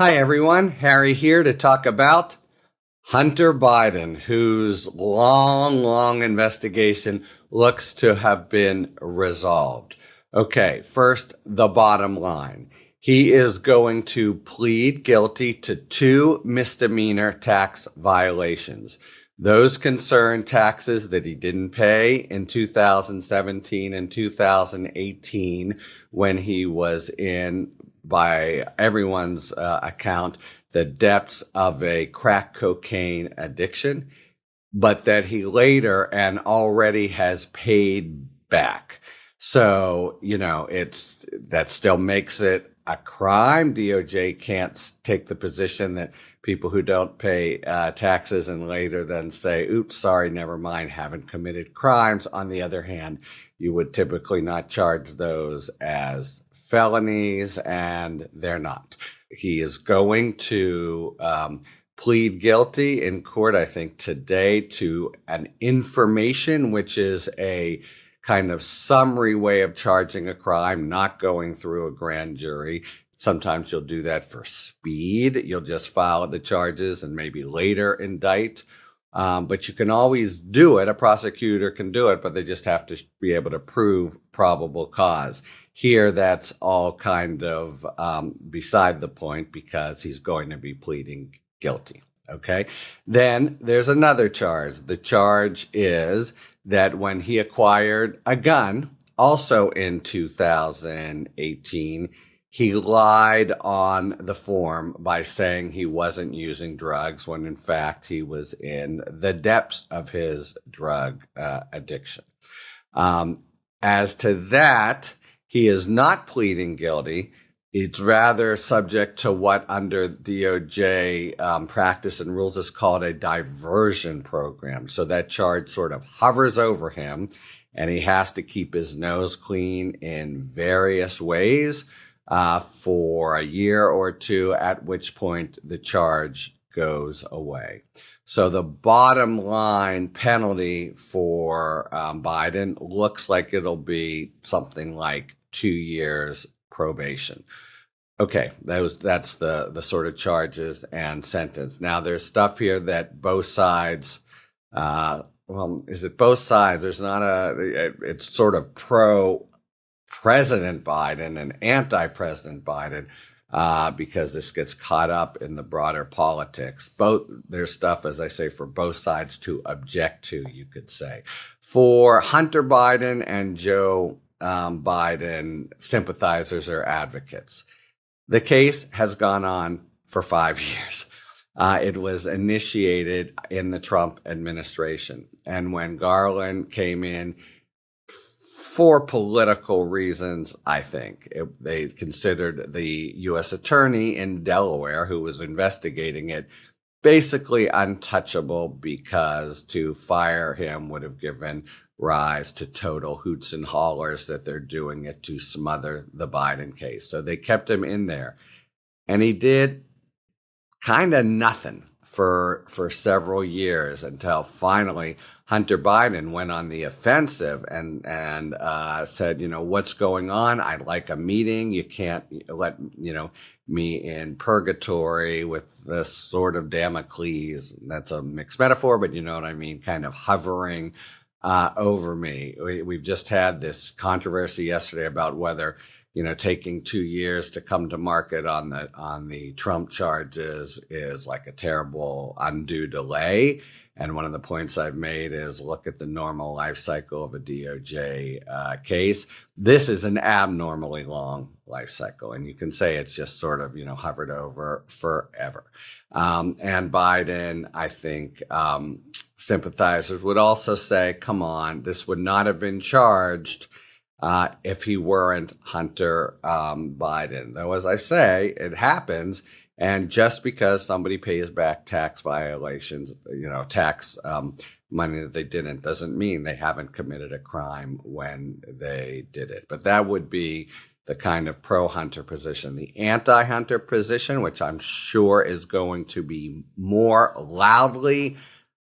Hi, everyone. Harry here to talk about Hunter Biden, whose long investigation looks to have been resolved. Okay, first, the bottom line. He is going to plead guilty to two misdemeanor tax violations. Those concern taxes that he didn't pay in 2017 and 2018 when he was in, by everyone's account, the depths of a crack cocaine addiction, but that he later and already has paid back. So, that still makes it a crime. DOJ can't take the position that people who don't pay taxes and later then say, oops, sorry, never mind, haven't committed crimes. On the other hand, you would typically not charge those as felonies, and they're not. He is going to plead guilty in court, I think, today to an information, which is a kind of summary way of charging a crime, not going through a grand jury. Sometimes you'll do that for speed. You'll just file the charges and maybe later indict. But you can always do it. A prosecutor can do it, but they just have to be able to prove probable cause. Here, that's all kind of beside the point because he's going to be pleading guilty. Okay. Then there's another charge. The charge is that when he acquired a gun, also in 2018, he lied on the form by saying he wasn't using drugs when in fact he was in the depths of his drug addiction. As to that, he is not pleading guilty. It's rather subject to what under DOJ practice and rules is called a diversion program. So that charge sort of hovers over him, and he has to keep his nose clean in various ways for a year or two, at which point the charge goes away. So the bottom line penalty for Biden looks like it'll be something like 2 years probation. Okay, that's the sort of charges and sentence. Now, there's stuff here that both sides, is it both sides? There's not it's sort of pro-President Biden and anti-President Biden because this gets caught up in the broader politics. There's stuff, as I say, for both sides to object to, you could say. For Hunter Biden and Joe Biden sympathizers or advocates, the case has gone on for 5 years. It was initiated in the Trump administration. And when Garland came in, for political reasons, I think, they considered the U.S. attorney in Delaware, who was investigating it, basically untouchable because to fire him would have given rise to total hoots and hollers that they're doing it to smother the Biden case. So they kept him in there. And he did kind of nothing for several years until finally Hunter Biden went on the offensive and said, what's going on? I'd like a meeting. You can't let, me in purgatory with this sort of Damocles. That's a mixed metaphor, but you know what I mean, kind of hovering over me. We've just had this controversy yesterday about whether, taking 2 years to come to market on the Trump charges is like a terrible undue delay. And one of the points I've made is look at the normal life cycle of a DOJ case. This is an abnormally long life cycle. And you can say it's just sort of, hovered over forever. And Biden, I think, sympathizers would also say, come on, this would not have been charged if he weren't Hunter Biden. Though, as I say, it happens. And just because somebody pays back tax violations, tax money that they didn't, doesn't mean they haven't committed a crime when they did it. But that would be the kind of pro-Hunter position. The anti-Hunter position, which I'm sure is going to be more loudly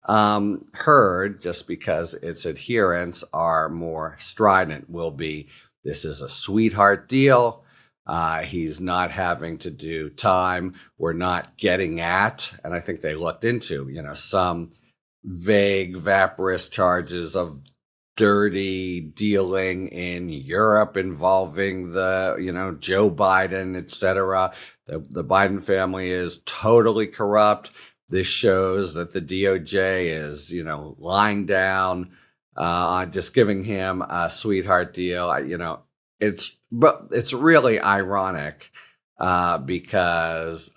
heard just because its adherents are more strident, will be, this is a sweetheart deal. He's not having to do time. We're not getting at, and I think they looked into, some vague, vaporous charges of dirty dealing in Europe involving Joe Biden, etc. The Biden family is totally corrupt. This shows that the DOJ is, lying down, just giving him a sweetheart deal. It's really ironic because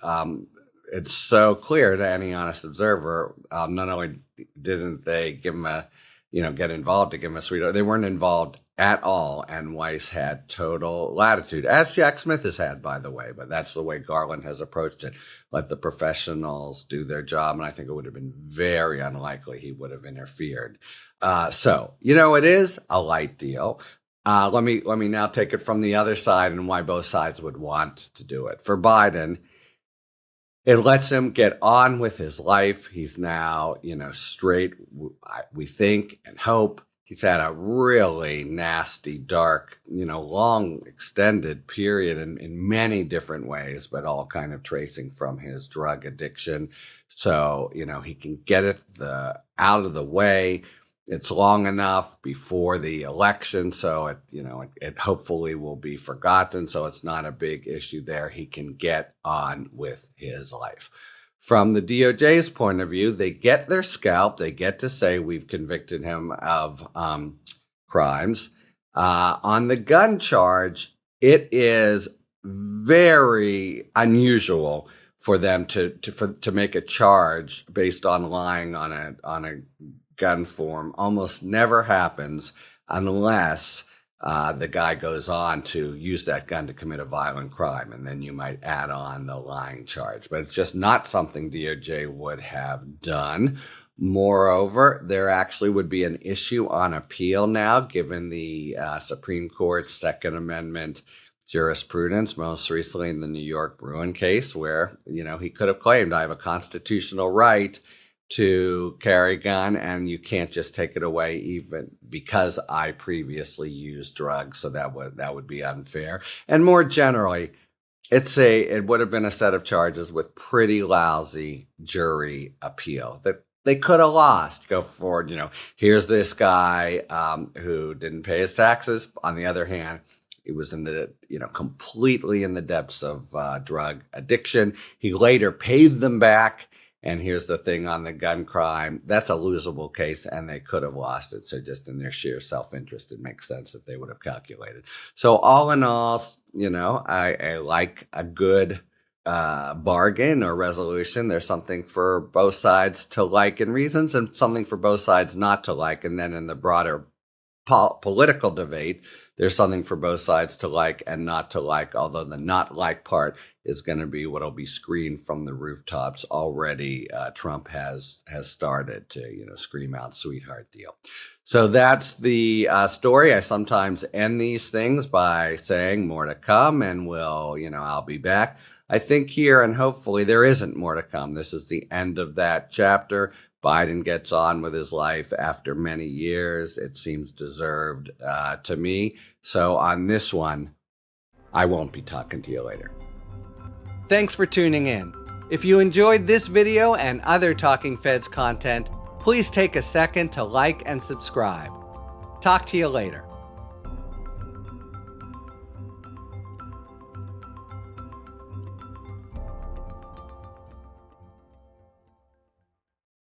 it's so clear to any honest observer. Not only didn't they give him get involved to give him a sweetheart, they weren't involved at all. And Weiss had total latitude, as Jack Smith has had, by the way. But that's the way Garland has approached it. Let the professionals do their job. And I think it would have been very unlikely he would have interfered. So, it is a light deal. Let me now take it from the other side and why both sides would want to do it. For Biden, it lets him get on with his life. He's now, straight, we think and hope. He's had a really nasty, dark, long extended period in many different ways, but all kind of tracing from his drug addiction. So, he can get it out of the way. It's long enough before the election, so it hopefully will be forgotten. So it's not a big issue there. He can get on with his life. From the DOJ's point of view, they get their scalp. They get to say we've convicted him of crimes. On the gun charge, it is very unusual for them to make a charge based on lying on a gun form. Almost never happens unless the guy goes on to use that gun to commit a violent crime, and then you might add on the lying charge. But it's just not something DOJ would have done. Moreover, there actually would be an issue on appeal now, given the Supreme Court's Second Amendment jurisprudence, most recently in the New York Bruin case, where he could have claimed, I have a constitutional right to carry a gun, and you can't just take it away even because I previously used drugs. So that would be unfair. And more generally, it would have been a set of charges with pretty lousy jury appeal that they could have lost. Go forward, here's this guy who didn't pay his taxes. On the other hand, he was completely in the depths of drug addiction. He later paid them back. And here's the thing on the gun crime, that's a losable case, and they could have lost it. So just in their sheer self-interest, it makes sense that they would have calculated. So all in all, I like a good bargain or resolution. There's something for both sides to like and reasons, and something for both sides not to like. And then in the broader political debate, there's something for both sides to like and not to like, although the not like part is going to be what'll be screamed from the rooftops. Already Trump has started to scream out sweetheart deal. So that's the story. I sometimes end these things by saying more to come, and I'll be back. I think here, and hopefully there isn't more to come. This is the end of that chapter. Biden gets on with his life after many years. It seems deserved to me. So on this one, I won't be talking to you later. Thanks for tuning in. If you enjoyed this video and other Talking Feds content, please take a second to like and subscribe. Talk to you later.